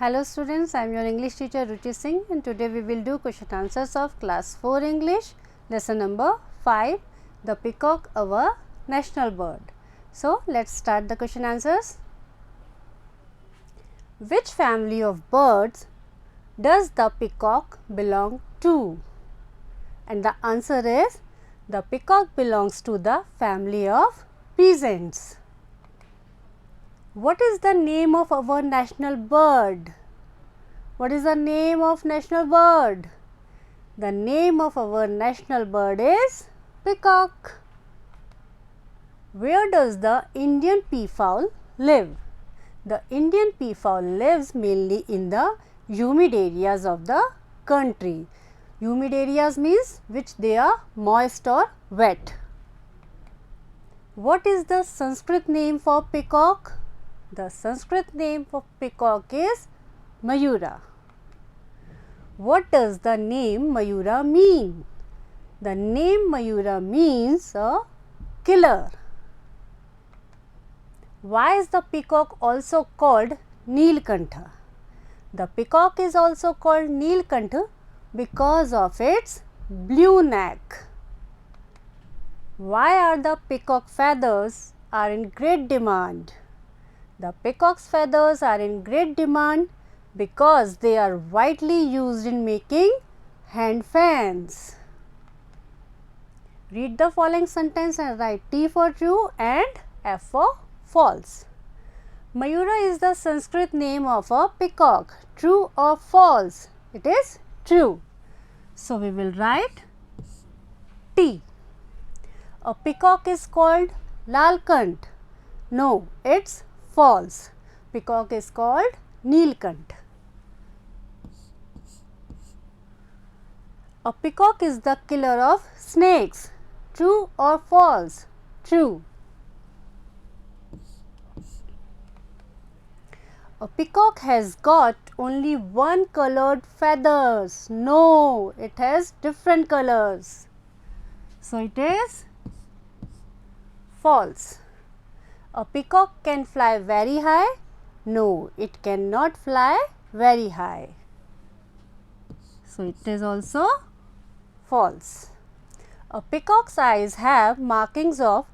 Hello students, I am your English teacher Ruchi Singh and today we will do question answers of class 4 English lesson number 5, the peacock, our national bird. So let's start the question answers. Which family of birds does the peacock belong to? And the answer is the peacock belongs to the family of peasants. What is the name of our national bird? What is the name of national bird? The name of our national bird is peacock. Where does the Indian peafowl live? The Indian peafowl lives mainly in the humid areas of the country. Humid areas means which they are moist or wet. What is the Sanskrit name for peacock? The Sanskrit name for peacock is Mayura. What does the name Mayura mean? The name Mayura means a killer. Why is the peacock also called Neelkantha? The peacock is also called Neelkantha because of its blue neck. Why are the peacock feathers are in great demand? The peacock's feathers are in great demand because they are widely used in making hand fans. Read the following sentence and write T for true and F for false. Mayura is the Sanskrit name of a peacock. True or false? It is true. So we will write T. A peacock is called Lalkant. No, it's false. Peacock is called Neelkant. A peacock is the killer of snakes. True or false? True. A peacock has got only one colored feathers. No, it has different colors. So it is false. A peacock can fly very high. No, it cannot fly very high. So it is also false. A peacock's eyes have markings of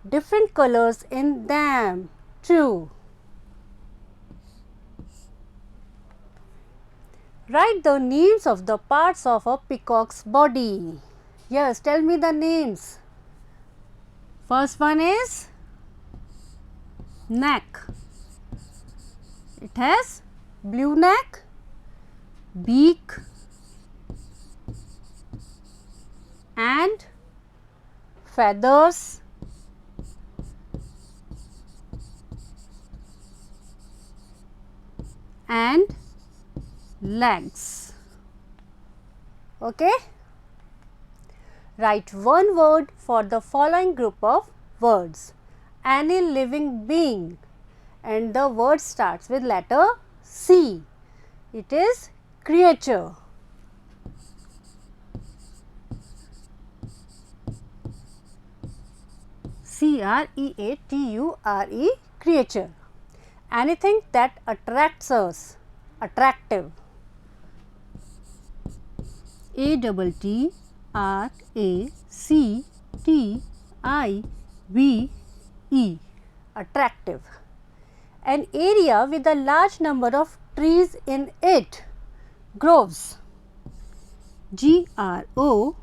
different colors in them. True. Write the names of the parts of a peacock's body. Yes, tell me the names. First one is neck. It has blue neck, beak and feathers and legs. Okay. Write one word for the following group of words. Any living being, and the word starts with letter C. It is creature. C-R-E-A-T-U-R-E, creature. Anything that attracts us, attractive. A-T-T-R-A-C-T-I-V-E, attractive. An area with a large number of trees in it, groves. G-R-O-V-E-S.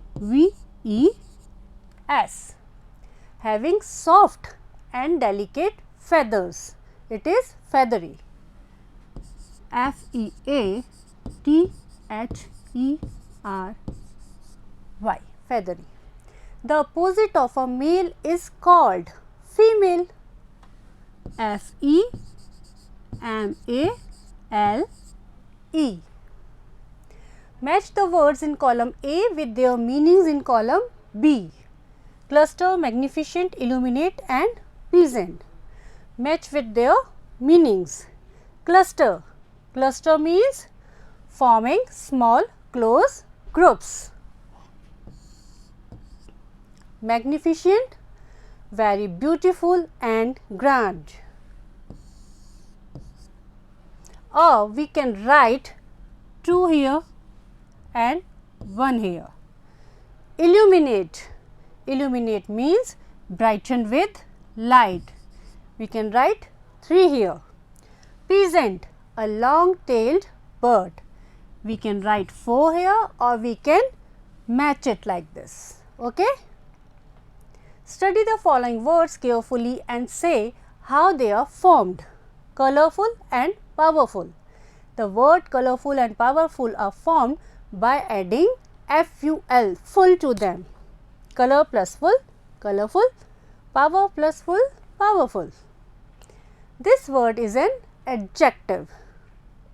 Having soft and delicate feathers, it is feathery. F-E-A-T-H-E-R-Y, feathery. The opposite of a male is called female. F-E-M-A-L-E. Match the words in column A with their meanings in column B. Cluster, magnificent, illuminate and peasant. Match with their meanings. Cluster. Cluster means forming small close groups. Magnificent, very beautiful and grand. or we can write 2 here and 1 here. Illuminate, illuminate means brighten with light. We can write 3 here. Peasant, a long tailed bird. We can write 4 here or we can match it like this. Okay? Study the following words carefully and say how they are formed. Colorful and powerful. The word colorful and powerful are formed by adding FUL, full to them. Color plus full, colorful. Power plus full, powerful. This word is an adjective.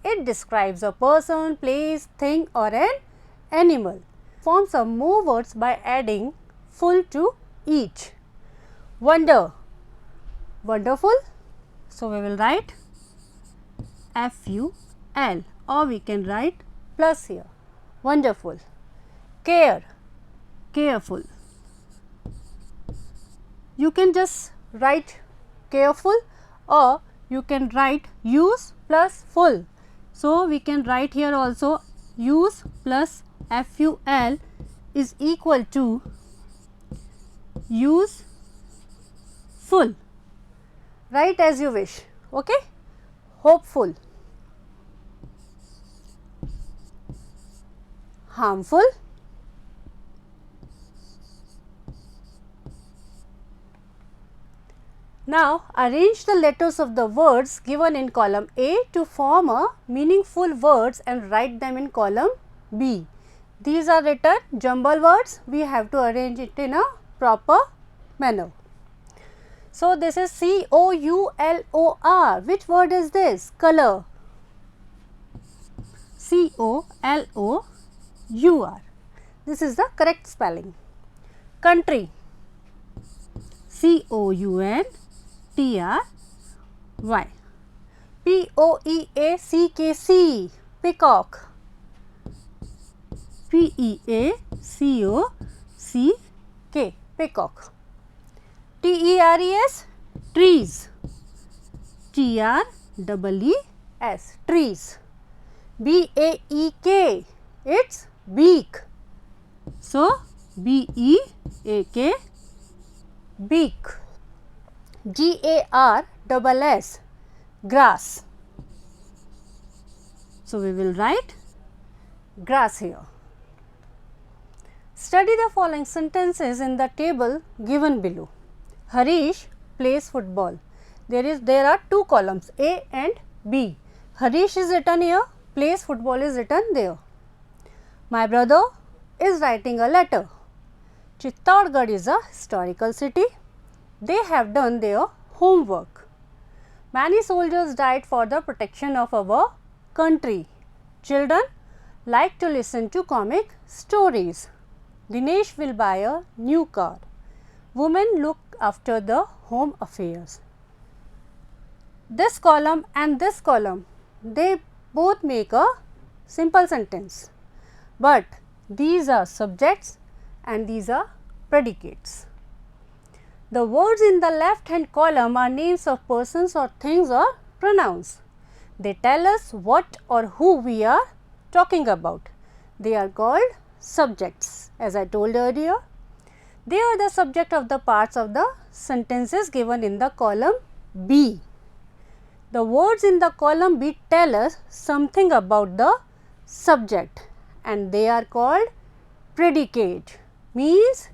It describes a person, place, thing or an animal. Form some more words by adding full to each. Wonder, wonderful. So, we will write FUL or we can write plus here. Wonderful. Care, careful. You can just write careful or you can write use plus full. So, we can write here also use plus FUL is equal to use full. Write as you wish. Okay? Hopeful, harmful, now arrange the letters of the words given in column A to form a meaningful words and write them in column B. These are written jumble words, we have to arrange it in a proper manner. So, this is COULOR. Which word is this? Color. COLOUR. This is the correct spelling. Country. COUNTRY. POEACKC. Peacock. PEACOCK. Peacock. TERES, trees. TREES, trees. BAEK, it's beak. So, BEAK, beak. GARSS, grass. So, we will write grass here. Study the following sentences in the table given below. Harish plays football. There are 2 columns A and B. Harish is written here, plays football is written there. My brother is writing a letter. Chittorgarh is a historical city. They have done their homework. Many soldiers died for the protection of our country. Children like to listen to comic stories. Dinesh will buy a new car. Women look after the home affairs. This column and this column, they both make a simple sentence, but these are subjects and these are predicates. The words in the left hand column are names of persons or things or pronouns. They tell us what or who we are talking about. They are called subjects, as I told earlier. They are the subject of the parts of the sentences given in the column B. The words in the column B tell us something about the subject and they are called predicate. Means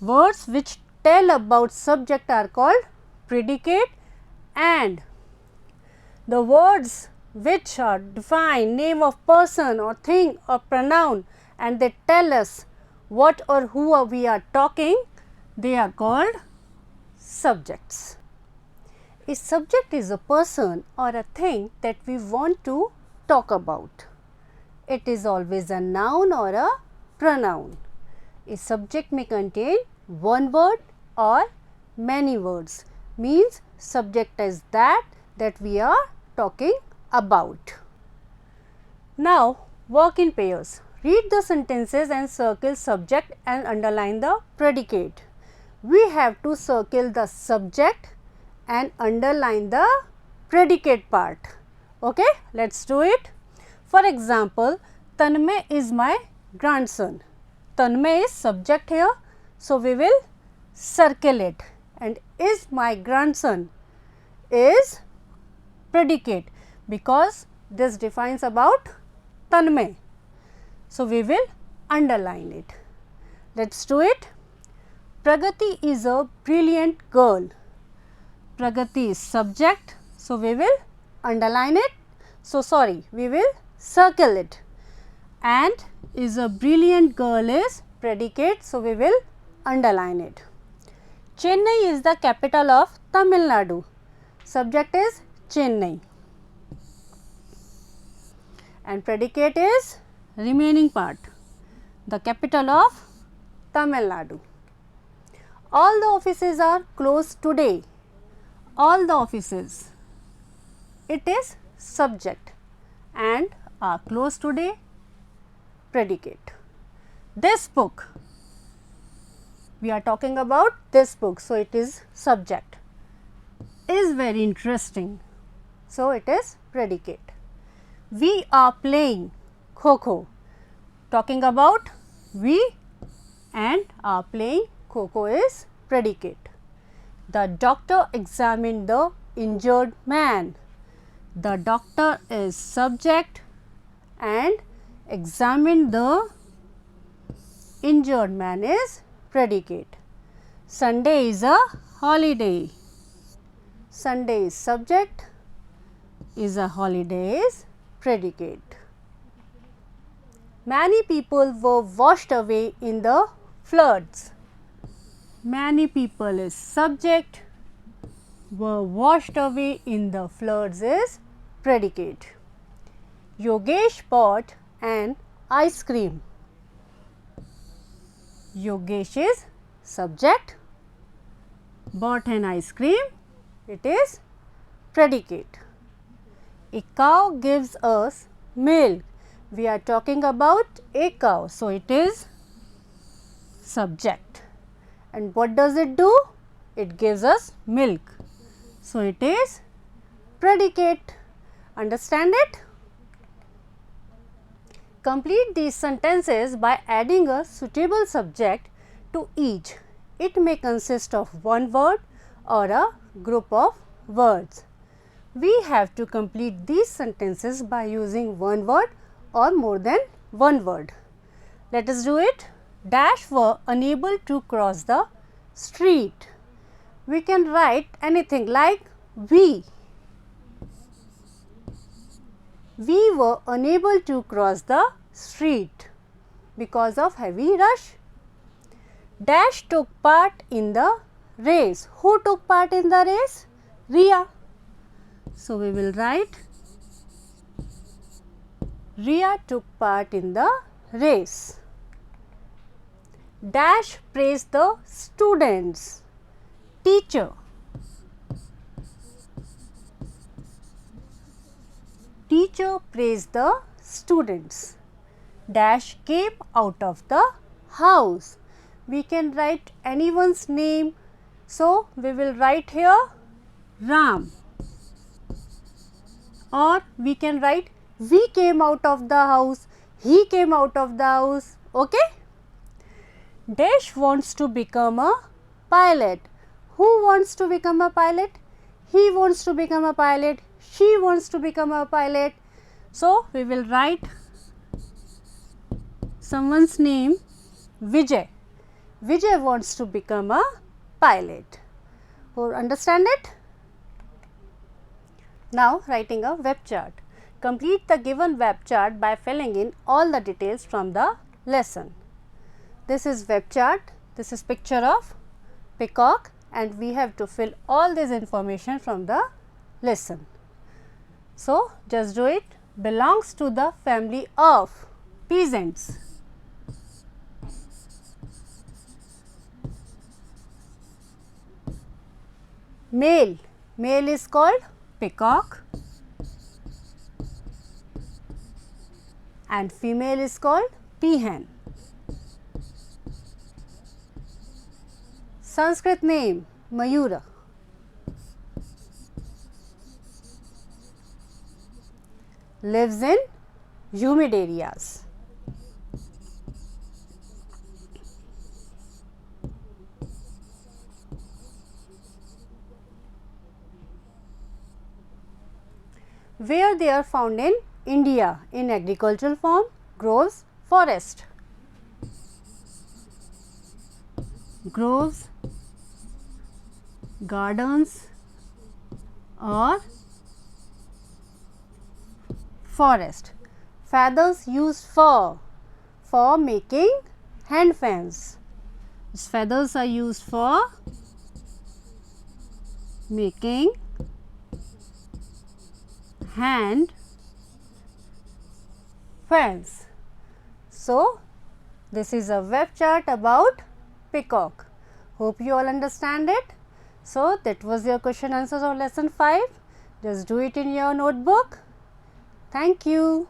words which tell about subject are called predicate, and the words which are define name of person or thing or pronoun and they tell us what or who we are talking, they are called subjects. A subject is a person or a thing that we want to talk about. It is always a noun or a pronoun. A subject may contain one word or many words. Means subject is that we are talking about. Now, work in pairs. Read the sentences and circle subject and underline the predicate. We have to circle the subject and underline the predicate part. Okay, let's do it. For example, Tanmay is my grandson. Tanmay is subject here, so we will circle it, and is my grandson is predicate because this defines about Tanmay. So, we will underline it. Let's do it. Pragati is a brilliant girl. Pragati is subject, so we will underline it. So, sorry, we will circle it. And is a brilliant girl is predicate, so we will underline it. Chennai is the capital of Tamil Nadu. Subject is Chennai. And predicate is remaining part, the capital of Tamil Nadu. All the offices are closed today. All the offices, it is subject and are closed today, predicate. This book, we are talking about this book, so it is subject, is very interesting, so it is predicate. We are playing Kho-Kho, talking about we and are playing Kho-Kho is predicate. The doctor examined the injured man. The doctor is subject and examined the injured man is predicate. Sunday is a holiday. Sunday is subject, is a holiday is predicate. Many people were washed away in the floods. Many people is subject, were washed away in the floods is predicate. Yogesh bought an ice cream. Yogesh is subject, bought an ice cream, it is predicate. A cow gives us milk. We are talking about a cow, so it is subject. And what does it do? It gives us milk, so it is predicate. Understand it? Complete these sentences by adding a suitable subject to each. It may consist of one word or a group of words. We have to complete these sentences by using one word or more than one word. Let us do it. Dash were unable to cross the street. We can write anything like we. We were unable to cross the street because of heavy rush. Dash took part in the race. Who took part in the race? Riya. So, we will write Riya took part in the race. Dash praised the students. Teacher. Teacher praised the students. Dash came out of the house. We can write anyone's name. So, we will write here Ram, or we can write we came out of the house, he came out of the house. Okay? Dash wants to become a pilot. Who wants to become a pilot? He wants to become a pilot. She wants to become a pilot. So, we will write someone's name Vijay. Vijay wants to become a pilot. Or understand it? Now, writing a web chart. Complete the given web chart by filling in all the details from the lesson. This is web chart. This is picture of peacock, and we have to fill all this information from the lesson. So, just do it. Belongs to the family of peasants. Male. Male is called peacock and female is called peahen. Sanskrit name Mayura. lives in humid areas. Where they are found in India in agricultural form, groves, forest. Groves, gardens or forest. Feathers used for making hand fans. These feathers are used for making hand fans. So, this is a web chart about peacock. Hope you all understand it. So, that was your question answers of lesson 5. Just do it in your notebook. Thank you.